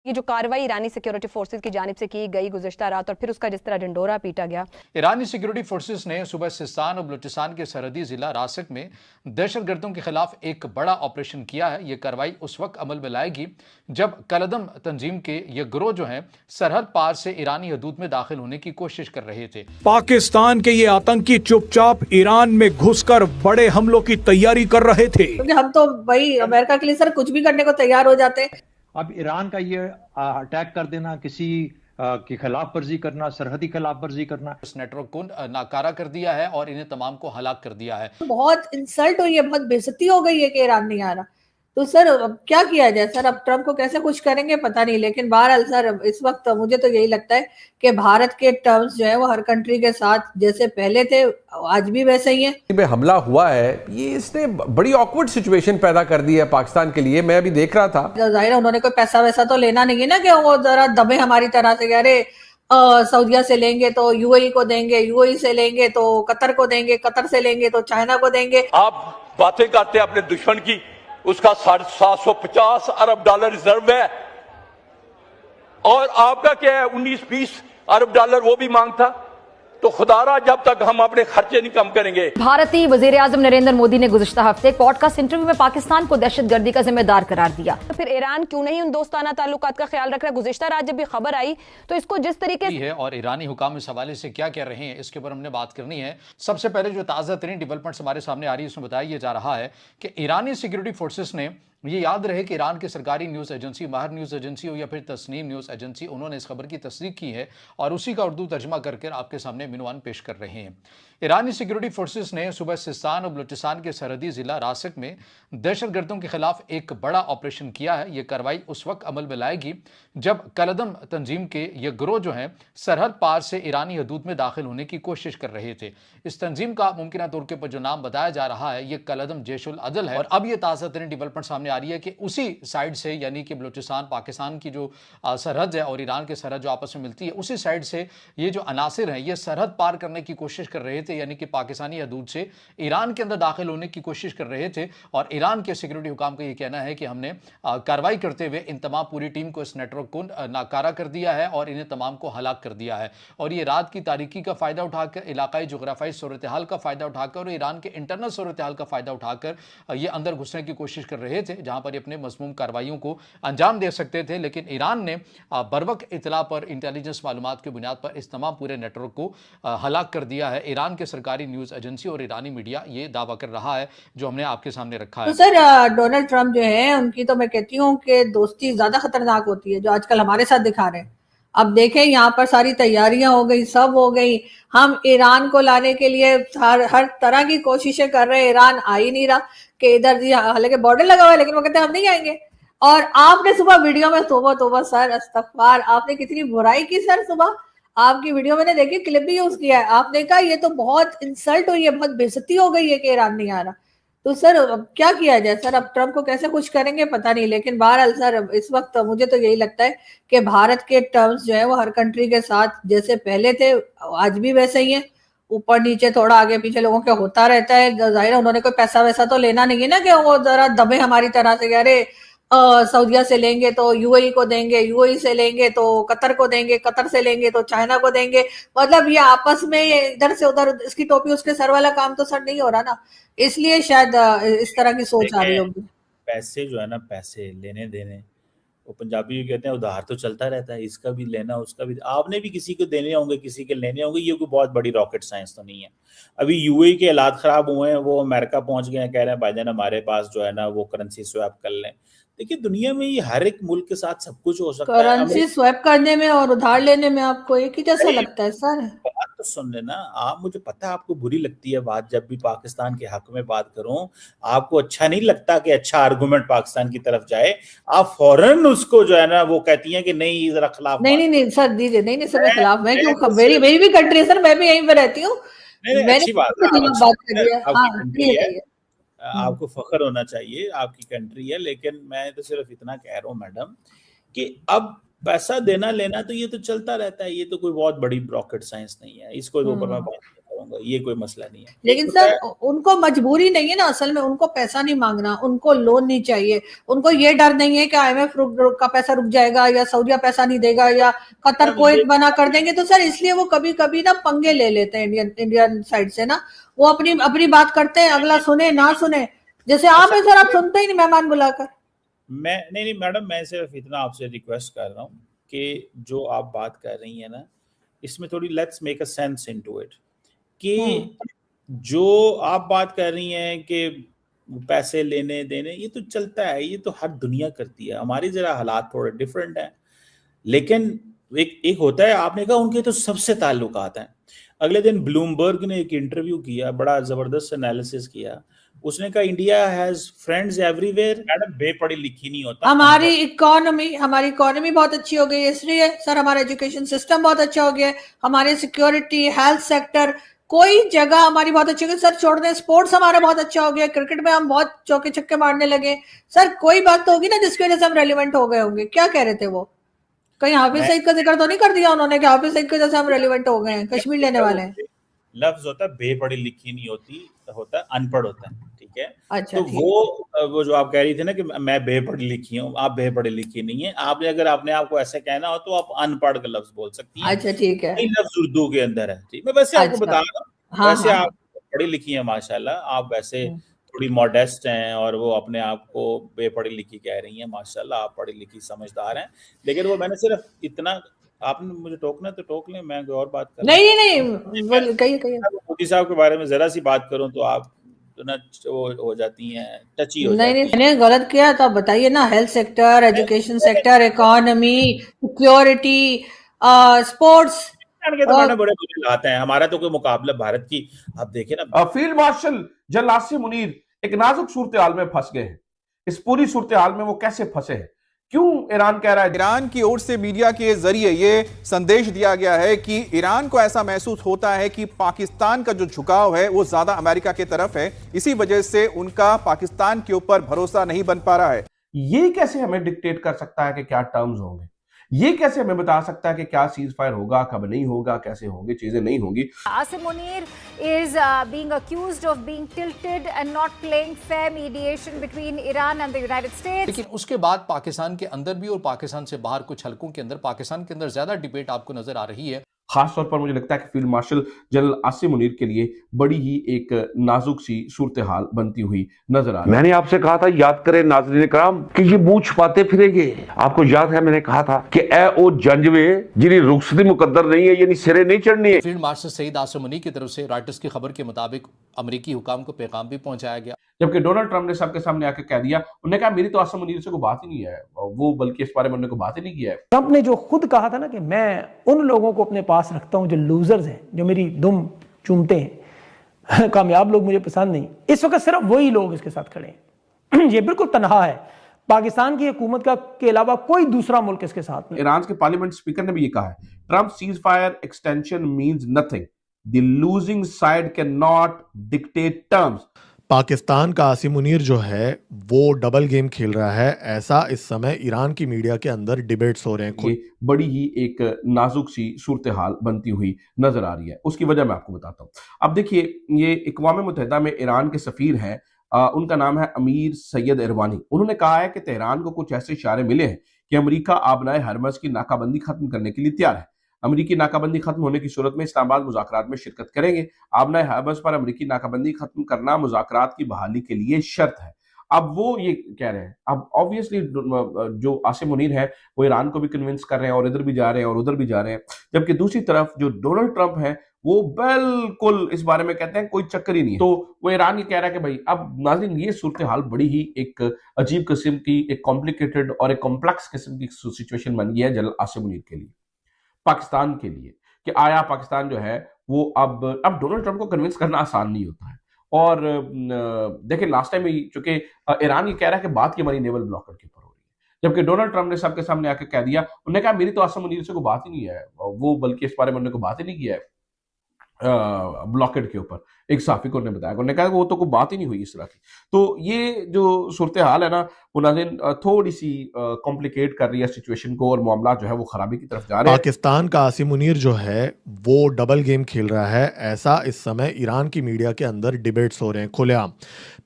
ये जो कार्रवाई ईरानी सिक्योरिटी फोर्सेस की जानिब से की गई गुज़िश्ता रात और फिर उसका जिस तरह ढिंढोरा पीटा गया। ईरानी सिक्योरिटी फोर्सेस ने सुबह सिस्तान और बलूचिस्तान के सरहदी जिला रासिक में दहशतगर्दों के खिलाफ एक बड़ा ऑपरेशन किया है। यह कार्रवाई उस वक्त अमल में लाएगी जब कलदम तंजीम के ये गिरोह जो है सरहद पार से ईरानी हदूद में दाखिल होने की कोशिश कर रहे थे। पाकिस्तान के ये आतंकी चुपचाप ईरान में घुसकर बड़े हमलों की तैयारी कर रहे थे। हम तो भाई अमेरिका के लिए सर कुछ भी करने को तैयार हो जाते। अब ईरान का ये अटैक कर देना, किसी की खिलाफ वर्जी करना, सरहदी खिलाफ वर्जी करना, इस नेटवर्क को नाकारा कर दिया है और इन्हें तमाम को हलाक कर दिया है। बहुत इंसल्ट हुई है, बहुत बेइज्जती हो गई है कि ईरान नहीं आ रहा। तो सर अब क्या किया जाए सर? अब ट्रम्प को कैसे खुश करेंगे पता नहीं, लेकिन बहरहाल सर इस वक्त मुझे तो यही लगता है कि भारत के टर्म्स जो है वो हर कंट्री के साथ जैसे पहले थे आज भी वैसे ही है। हमला हुआ है, ये इसने बड़ी ऑकवर्ड सिचुएशन पैदा कर दी है पाकिस्तान के लिए। मैं अभी देख रहा था, जाहिर है उन्होंने कोई पैसा वैसा तो लेना नहीं है ना कि वो जरा दबे हमारी तरह से, अरे सऊदिया से लेंगे तो यूएई को देंगे, यूएई से लेंगे तो कतर को देंगे, कतर से लेंगे तो चाइना को देंगे। आप बातें करते हैं अपने दुश्मन की, उसका 750 अरब डॉलर रिजर्व है और आपका क्या है 19-20 अरब डॉलर वो भी मांगता। तो खुदारा जब तक हम अपने खर्चे नहीं कम करेंगे। भारतीय वजीर आजम नरेंद्र मोदी ने गुज़िश्ता हफ्ते पॉडकास्ट इंटरव्यू में पाकिस्तान को दहशतगर्दी का जिम्मेदार करार दिया। तो फिर ईरान क्यों नहीं उन दोस्ताना ताल्लुकात का ख्याल रख रहा? गुज़िश्ता रात जब भी खबर आई तो इसको जिस तरीके है और ईरानी हुकाम इस हवाले से क्या कह रहे हैं इसके ऊपर हमने बात करनी है। सबसे पहले जो ताज़ा तरीन डेवलपमेंट्स हमारे सामने आ रही है उसमें बताया जा रहा है कि ईरानी सिक्योरिटी फोर्सेस ने, ये याद रहे कि ईरान की सरकारी न्यूज़ एजेंसी महर न्यूज़ एजेंसी हो या फिर तस्नीम न्यूज़ एजेंसी, उन्होंने इस खबर की तस्दीक की है और उसी का उर्दू तर्जमा करके आपके सामने मिनवान पेश कर रहे हैं। ईरानी सिक्योरिटी फोर्सेस ने सुबह सिस्तान और बलूचिस्तान के सरहदी जिला रासिक में दहशतगर्दों के खिलाफ एक बड़ा ऑपरेशन किया है। यह कार्रवाई उस वक्त अमल में लाएगी जब कलदम तंजीम के ये गिरोह जो है सरहद पार से ईरानी हदूद में दाखिल होने की कोशिश कर रहे थे। इस तंजीम का मुमकिन तौर के पर जो नाम बताया जा रहा है ये कलदम जैशुल अदल है और अब यह ताज़ा तरीन डेवलपमेंट सामने आ रही है कि उसी साइड से, यानी कि बलूचिस्तान पाकिस्तान की जो सरहद है और ईरान की सरहद जो आपस में मिलती है, उसी साइड से ये जो अनासिर हैं ये सरहद पार करने की कोशिश कर रहे थे, यानी कि पाकिस्तानी हदूद से ईरान के अंदर दाखिल होने की कोशिश कर रहे थे। और ईरान के सिक्योरिटी हुकाम का ये कहना है कि हमने कार्रवाई करते हुए इन तमाम पूरी टीम को, इस नेटवर्क को नाकारा कर दिया है और इन्हें तमाम को हलाक कर दिया है। और ये रात की तारीकी का फ़ायदा उठाकर, इलाकाई जोग्राफाई सूरत हाल का फ़ायदा उठाकर और ईरान के इंटरनल सूरत हाल का फ़ायदा उठाकर ये अंदर घुसने की कोशिश कर रहे थे जहाँ पर ये अपने मज़मूम कार्रवाइयों को अंजाम दे सकते थे। लेकिन ईरान ने बरवक्त इतला पर, इंटेलिजेंस मालूमात की बुनियाद पर इस तमाम पूरे नेटवर्क को हलाक कर दिया है। ईरान के सरकारी न्यूज़ एजेंसी और ईरानी मीडिया ये दावा कर रहा है जो हमने आपके सामने रखा है। तो सर डोनाल्ड ट्रम्प जो है उनकी तो मैं कहती हूँ कि दोस्ती ज्यादा खतरनाक होती है जो आजकल हमारे साथ दिखा रहे हैं। अब देखें यहाँ पर सारी तैयारियां हो गई, सब हो गई, हम ईरान को लाने के लिए हर तरह की कोशिशें कर रहे हैं, ईरान आ ही नहीं रहा कि इधर जी, हालांकि बॉर्डर लगा हुआ है लेकिन वो कहते हैं हम नहीं आएंगे। और आपने सुबह वीडियो में तोबा तोबा सर, अस्तगफार, आपने कितनी बुराई की सर। सुबह आपकी वीडियो मैंने देखी, क्लिप भी यूज किया है, आपने कहा ये तो बहुत इंसल्ट हुई है, बहुत बेइज्जती हो गई है कि ईरान नहीं आ रहा। तो सर अब क्या किया जाए सर? अब ट्रम्प को कैसे खुश करेंगे पता नहीं, लेकिन बहरहाल सर इस वक्त मुझे तो यही लगता है कि भारत के टर्म्स जो है वो हर कंट्री के साथ जैसे पहले थे आज भी वैसे ही है। ऊपर नीचे थोड़ा आगे पीछे लोगों के होता रहता है। जाहिर है उन्होंने कोई पैसा वैसा तो लेना नहीं है ना कि वो जरा दबे हमारी तरह से, अरे सऊदिया से लेंगे तो यूएई को देंगे, यूएई से लेंगे तो कतर को देंगे, कतर से लेंगे तो चाइना को देंगे। मतलब ये आपस में इधर से उधर, इसकी टोपी उसके सर वाला काम तो सर नहीं हो रहा ना, इसलिए शायद इस तरह की सोच आ रही होगी। पैसे जो है ना, पैसे लेने देने, वो पंजाबी भी कहते हैं उधार तो चलता रहता है, इसका भी लेना उसका भी, आपने भी किसी को देने होंगे, किसी के लेने होंगे। ये कोई बहुत बड़ी रॉकेट साइंस तो नहीं है। अभी यूएई के हालात खराब हुए हैं, वो अमेरिका पहुंच गए हैं, कह रहे हैं भाईजान हमारे पास जो है ना वो करेंसी स्वैप कर लें। देखिए दुनिया में ये हर एक मुल्क के साथ सब कुछ हो सकता है। करेंसी स्वैप करने में और उधार लेने में आपको एक ही जैसा लगता है सर? बात तो सुन लेना आप, मुझे पता है आपको बुरी लगती है बात, जब भी पाकिस्तान के हक में बात करूं आपको अच्छा नहीं लगता कि अच्छा आर्गुमेंट पाकिस्तान की तरफ जाए, आप फौरन उसको जो है ना वो कहती हैं कि नहीं जरा खिलाफ। नहीं सर दीजिए, नहीं सर मैं खिलाफ, मैं क्यों, मेरी भी कंट्री है सर, मैं भी यहीं पे रहती हूँ। अच्छी बात है, आपको फख्र होना चाहिए, आपकी कंट्री है, लेकिन मैं तो सिर्फ इतना कह रहा हूँ मैडम कि अब पैसा देना लेना तो ये तो चलता रहता है, ये तो कोई बहुत बड़ी रॉकेट साइंस नहीं है, इसको ऊपर मैं बात करूंगा, ये कोई मसला नहीं है। लेकिन सर उनको मजबूरी नहीं है ना, असल में उनको पैसा नहीं मांगना, उनको लोन नहीं चाहिए, उनको ये डर नहीं है कि IMF का पैसा रुक जाएगा या सऊदिया पैसा नहीं देगा या कतर कुवैत बना कर देंगे। तो सर इसलिए वो कभी कभी ना पंगे ले लेते हैं इंडियन साइड से ना, वो अपनी बात करते हैं, अगला सुने ना सुने। जैसे आप है सर, आप सुनते ही नहीं मेहमान बुलाकर। मैं नहीं मैडम, मैं सिर्फ इतना आपसे रिक्वेस्ट कर रहा हूँ कि जो आप बात कर रही है ना, इसमें थोड़ी let's make a sense into it, कि जो आप बात कर रही हैं कि पैसे लेने देने, ये तो चलता है, ये तो हर दुनिया करती है। हमारी जरा हालात थोड़े डिफरेंट हैं, लेकिन एक होता है, आपने कहा उनके तो सबसे ताल्लुकात हैं। अगले दिन ब्लूमबर्ग ने एक इंटरव्यू किया, बड़ा जबरदस्त एनालिसिस किया, उसने कहा India has friends everywhere. Madam बेपढ़ी लिखी नहीं होता। हमारी इकोनॉमी बहुत अच्छी हो गई है, इसलिए सर हमारा एजुकेशन सिस्टम बहुत अच्छा हो गया है, हमारे सिक्योरिटी, हेल्थ सेक्टर, कोई जगह हमारी बहुत अच्छी हो गई। सर छोड़ दें, स्पोर्ट्स हमारा बहुत अच्छा हो गया, क्रिकेट में हम बहुत चौके छक्के मारने लगे। सर कोई बात तो होगी ना जिसकी वजह से हम रेलिवेंट हो गए होंगे। क्या कह रहे थे वो? कहीं हाफिज सईद का जिक्र तो नहीं कर दिया उन्होंने कि हाफिज सईद की वजह से हम रेलिवेंट हो गए हैं, कश्मीर लेने वाले हैं? लफ्ज होता है बेपढ़ी लिखी नहीं होती, होता है अनपढ़ होता है, ठीक है। अच्छा, तो वो जो आप कह रही थी ना कि मैं बेपढ़ी लिखी हूँ, आप बेपढ़ी लिखी नहीं है। आपने अगर अपने आप को ऐसे कहना हो तो आप अनपढ़ का लफ्ज बोल सकती हैं। अच्छा ठीक है, लफ्ज उर्दू के अंदर है, ठीक। मैं वैसे आपको बता रहा हूँ, वैसे आप पढ़ी लिखी हैं माशाल्लाह, आप वैसे थोड़ी मॉडेस्ट हैं और वो अपने आप को बेपढ़ी लिखी कह रही हैं, माशाल्लाह आप पढ़ी लिखी समझदार हैं। लेकिन वो मैंने सिर्फ इतना, आपने मुझे टोकना तो टोक लें, मैं और बात कर नहीं कहिए। मोदी साहब के बारे में जरा सी बात करूं तो आप तो ना वो हो जाती हैं, टची हो जाती हैं। मैंने गलत किया तो आप बताइए ना। Health sector, education sector, economy, security, sports के तो बड़े लाते हैं, हमारा तो कोई मुकाबला भारत की, आप देखें ना। Field marshal general Asim Munir एक नाजुक सूरत हाल में फंस गए हैं। इस पूरी सूरत हाल में वो कैसे फंसे हैं, क्यों ईरान कह रहा है? ईरान की ओर से मीडिया के जरिए ये संदेश दिया गया है कि ईरान को ऐसा महसूस होता है कि पाकिस्तान का जो झुकाव है वो ज्यादा अमेरिका की तरफ है, इसी वजह से उनका पाकिस्तान के ऊपर भरोसा नहीं बन पा रहा है। ये कैसे हमें डिक्टेट कर सकता है कि क्या टर्म्स होंगे? ये कैसे हमें बता सकता है कि क्या सीज फायर होगा, कब नहीं होगा, कैसे होंगे, चीजें नहीं होंगी? Asim Munir is being accused of being tilted and not playing fair mediation between Iran and the United States. लेकिन उसके बाद पाकिस्तान के अंदर भी और पाकिस्तान से बाहर कुछ हलकों के अंदर, पाकिस्तान के अंदर ज्यादा डिबेट आपको नजर आ रही है। खास तौर पर मुझे लगता है कि field marshal general Asim Munir के लिए बड़ी ही एक नाजुक सी सूरत हाल बनती हुई नजर आ रही है। मैंने आपसे कहा था, याद करें नाज़रीन कराम, कि ये मुंह छुपाते फिरेंगे। आपको याद है मैंने कहा था कि ए ओ जंजवे जिन्हें रुखसती मुकद्दर नहीं है, यानी सिरे नहीं चढ़नी है। फील्ड मार्शल सईद आसिम मुनीर की तरफ से रॉयटर्स की खबर के मुताबिक अमेरिकी हुकाम को पैगाम भी पहुंचाया गया, जबकि डोनाल्ड ट्रंप ने सबके सामने आकर कह दिया, उन्होंने कहा मेरी तो आसिम मुनीर से कोई बात ही नहीं है, वो बल्कि इस बारे में उन्होंने कोई बात ही नहीं किया है। ट्रंप ने जो खुद कहा था ना कि मैं उन लोगों को अपने पास रखता हूं जो लूजर्स हैं, जो मेरी दुम चूमते हैं, कामयाब लोग मुझे पसंद नहीं, इस वक्त सिर्फ वही लोग इसके साथ खड़े हैं। ये बिल्कुल तनहा है, पाकिस्तान की हुकूमत का के अलावा कोई दूसरा मुल्क इसके साथ नहीं। ईरान के पार्लियामेंट स्पीकर ने भी ये कहा है, Trump cease fire extension means nothing, the losing side can not dictate terms. Pakistan का आसिम मुनीर जो है वो डबल गेम खेल रहा है, ऐसा इस समय ईरान की मीडिया के अंदर डिबेट्स हो रहे हैं। ये बड़ी ही एक नाजुक सी सूरत हाल बनती हुई नजर आ रही है। उसकी वजह मैं आपको बताता हूँ। अब देखिए, ये अक़वाम मुत्तहिदा में ईरान के सफीर हैं, उनका नाम है अमीर सैयद इरवानी। उन्होंने कहा है कि तेहरान को कुछ ऐसे इशारे मिले हैं कि अमेरिका आबनाए हरमज की नाकाबंदी खत्म करने के लिए तैयार है। अमेरिकी नाकाबंदी खत्म होने की सूरत में इस्लामाबाद मुज़ाकरात में शिरकत करेंगे। आबनाए हरमज पर अमेरिकी नाकाबंदी खत्म करना मुज़ाकरात की बहाली के लिए शर्त है। अब वो ये कह रहे हैं, अब ऑब्वियसली जो आसिम मुनीर है वो ईरान को भी कन्विंस कर रहे हैं और इधर भी जा रहे हैं और उधर भी जा रहे हैं, जबकि दूसरी तरफ जो डोनाल्ड ट्रंप है वो बिल्कुल इस बारे में कहते हैं कोई चक्कर ही नहीं है। तो वो ईरान ये कह रहा है कि भाई, अब नाज़रीन ये सूरत हाल बड़ी ही एक अजीब किस्म की, एक कॉम्प्लिकेटेड और एक कॉम्प्लेक्स किस्म की सिचुएशन बन गई है जनरल आसिम मुनीर के लिए, पाकिस्तान के लिए, कि आया पाकिस्तान जो है वो अब डोनाल्ड ट्रंप को कन्विंस करना आसान नहीं होता है। और देखिए लास्ट टाइम चूंकि ईरान ये कह रहा है कि बात की हमारी नेवल ब्लॉकर के ऊपर हो रही है, जबकि डोनाल्ड ट्रंप ने सबके सामने आकर कह दिया, उन्होंने कहा मेरी तो आसिम मुनीर से कोई बात ही नहीं है, वो बल्कि इस बारे में उन्होंने कोई बात ही नहीं किया है। ब्लॉकेड के ऊपर, एक सहाफी को उन्होंने बताया, उन्होंने कहा वो तो कोई बात ही नहीं हुई इस तरह की। तो ये जो सूरत हाल है ना वो नाज़रीन थोड़ी सी कॉम्प्लिकेट कर रही है सिचुएशन को, और मामला जो है वो खराबी की तरफ जा रहे हैं। पाकिस्तान का आसिम मुनीर जो है वो डबल गेम खेल रहा है, ऐसा इस समय ईरान की मीडिया के अंदर डिबेट्स हो रहे हैं खुलेआम।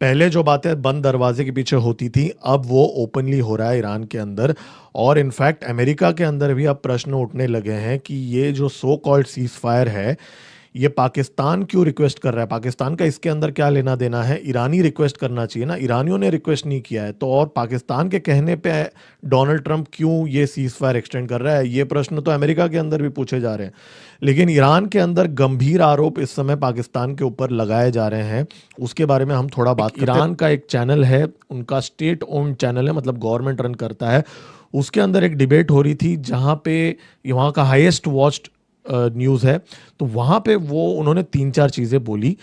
पहले जो बातें बंद दरवाजे के पीछे होती थी, अब वो ओपनली हो रहा है ईरान के अंदर, और इनफैक्ट अमेरिका के अंदर भी अब प्रश्न उठने लगे हैं कि ये जो सो कॉल्ड सीज फायर है ये पाकिस्तान क्यों रिक्वेस्ट कर रहा है, पाकिस्तान का इसके अंदर क्या लेना देना है, ईरानी रिक्वेस्ट करना चाहिए ना, ईरानियों ने रिक्वेस्ट नहीं किया है, तो और पाकिस्तान के कहने पे डोनाल्ड ट्रंप क्यों ये सीज फायर एक्सटेंड कर रहा है, ये प्रश्न तो अमेरिका के अंदर भी पूछे जा रहे हैं। लेकिन ईरान के अंदर गंभीर आरोप इस समय पाकिस्तान के ऊपर लगाए जा रहे हैं, उसके बारे में हम थोड़ा बात। ईरान का एक चैनल है, उनका स्टेट ओन्ड चैनल है, मतलब गवर्नमेंट रन करता है, उसके अंदर एक डिबेट हो रही थी जहाँ पे वहाँ का हाईएस्ट वॉच्ड न्यूज़ है, तो वहाँ पे वो उन्होंने 3-4 चीज़ें बोली।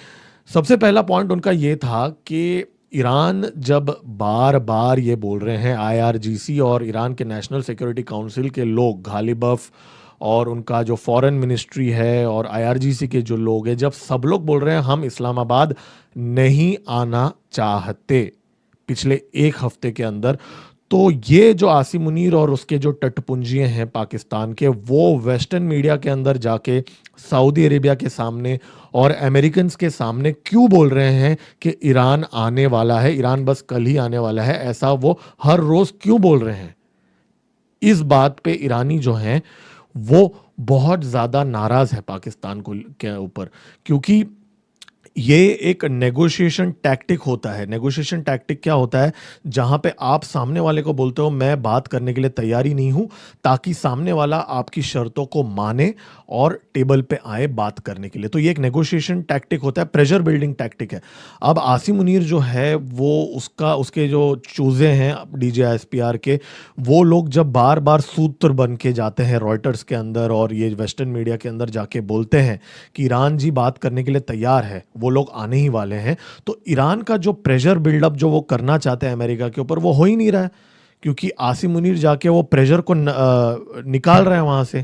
सबसे पहला पॉइंट उनका ये था कि ईरान जब बार बार ये बोल रहे हैं, IRGC और ईरान के नेशनल सिक्योरिटी काउंसिल के लोग, गालिबफ और उनका जो फॉरेन मिनिस्ट्री है और IRGC के जो लोग हैं, जब सब लोग बोल रहे हैं हम इस्लामाबाद नहीं आना चाहते पिछले एक हफ्ते के अंदर, तो ये जो आसिम मुनीर और उसके जो टटपुंजिये हैं पाकिस्तान के, वो वेस्टर्न मीडिया के अंदर जाके सऊदी अरेबिया के सामने और अमेरिकन के सामने क्यों बोल रहे हैं कि ईरान आने वाला है, ईरान बस कल ही आने वाला है, ऐसा वो हर रोज क्यों बोल रहे हैं। इस बात पे ईरानी जो हैं वो बहुत ज़्यादा नाराज है पाकिस्तान को के ऊपर, क्योंकि ये एक नेगोशिएशन टैक्टिक होता है। नेगोशिएशन टैक्टिक क्या होता है, जहां पे आप सामने वाले को बोलते हो मैं बात करने के लिए तैयारी नहीं हूं, ताकि सामने वाला आपकी शर्तों को माने और टेबल पे आए बात करने के लिए। तो ये एक नेगोशिएशन टैक्टिक होता है, प्रेशर बिल्डिंग टैक्टिक है। अब आसिम मुनीर जो है वो उसके जो चूजे हैं DGISPR के, वो लोग जब बार बार सूत्र बन के जाते हैं रॉयटर्स के अंदर और ये वेस्टर्न मीडिया के अंदर जाके बोलते हैं कि ईरान जी बात करने के लिए तैयार है, वो लोग आने ही वाले हैं, तो ईरान का जो प्रेशर बिल्डअप जो वो करना चाहते हैं अमेरिका के ऊपर, वो हो ही नहीं रहा है, क्योंकि आसिम मुनीर जाके वो प्रेशर को निकाल रहे हैं वहां से।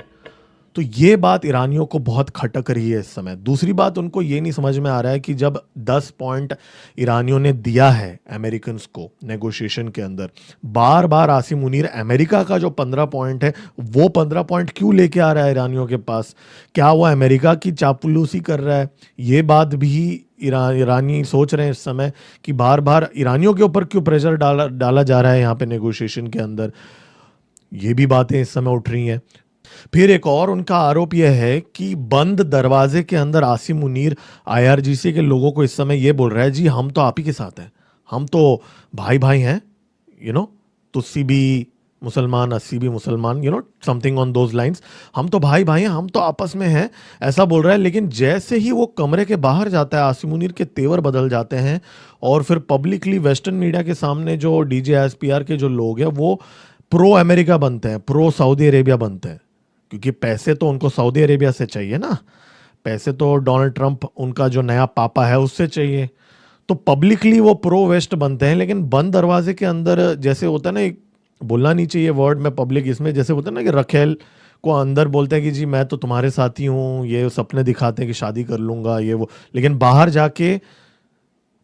तो ये बात ईरानियों को बहुत खटक रही है इस समय। दूसरी बात, उनको ये नहीं समझ में आ रहा है कि जब 10 पॉइंट ईरानियों ने दिया है अमेरिकन को नेगोशिएशन के अंदर, बार बार आसिम मुनीर अमेरिका का जो 15 पॉइंट है वो 15 पॉइंट क्यों लेके आ रहा है ईरानियों के पास, क्या वो अमेरिका की चापलूसी कर रहा है, ये बात भी ईरानी सोच रहे हैं इस समय कि बार बार ईरानियों के ऊपर क्यों प्रेशर डाला जा रहा है यहाँ पे नेगोशिएशन के अंदर। ये भी बातें इस समय उठ रही हैं। फिर एक और उनका आरोप यह है कि बंद दरवाजे के अंदर आसिम मुनीर IRGC के लोगों को इस समय ये बोल रहा है, जी हम तो आप ही के साथ हैं, हम तो भाई भाई हैं, तुस्सी भी मुसलमान अस्सी भी मुसलमान, समथिंग ऑन दोज लाइंस, हम तो भाई भाई हैं, हम तो आपस में हैं, ऐसा बोल रहा है। लेकिन जैसे ही वो कमरे के बाहर जाता है, आसिम मुनीर के तेवर बदल जाते हैं और फिर पब्लिकली वेस्टर्न मीडिया के सामने जो DGISPR के जो लोग हैं वो प्रो अमेरिका बनते हैं, प्रो सऊदी अरेबिया बनते हैं, क्योंकि पैसे तो उनको सऊदी अरेबिया से चाहिए ना, पैसे तो डोनाल्ड ट्रंप उनका जो नया पापा है उससे चाहिए, तो पब्लिकली वो प्रो वेस्ट बनते हैं। लेकिन बंद दरवाजे के अंदर जैसे होता है ना, बोलना नहीं चाहिए वर्ड में पब्लिक, इसमें जैसे होता है ना कि रखेल को अंदर बोलते हैं कि जी मैं तो तुम्हारे साथ ही हूँ, ये सपने दिखाते हैं कि शादी कर लूँगा ये वो, लेकिन बाहर जाके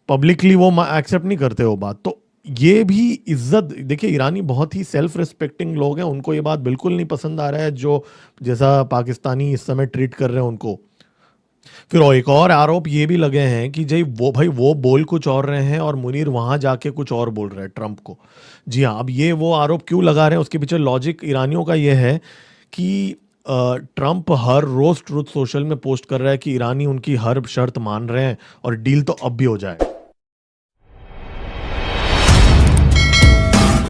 पब्लिकली वो एक्सेप्ट नहीं करते वो बात। तो ये भी इज्जत, देखिए ईरानी बहुत ही सेल्फ रिस्पेक्टिंग लोग हैं, उनको ये बात बिल्कुल नहीं पसंद आ रहा है जो जैसा पाकिस्तानी इस समय ट्रीट कर रहे हैं उनको। फिर एक और आरोप ये भी लगे हैं कि वो बोल कुछ और रहे हैं और मुनीर वहां जाके कुछ और बोल रहे हैं ट्रंप को। जी हाँ, अब ये वो आरोप क्यों लगा रहे हैं, उसके पीछे लॉजिक ईरानियों का ये है कि ट्रंप हर रोज ट्रुथ सोशल में पोस्ट कर रहा है कि ईरानी उनकी हर शर्त मान रहे हैं और डील तो अब भी हो जाए।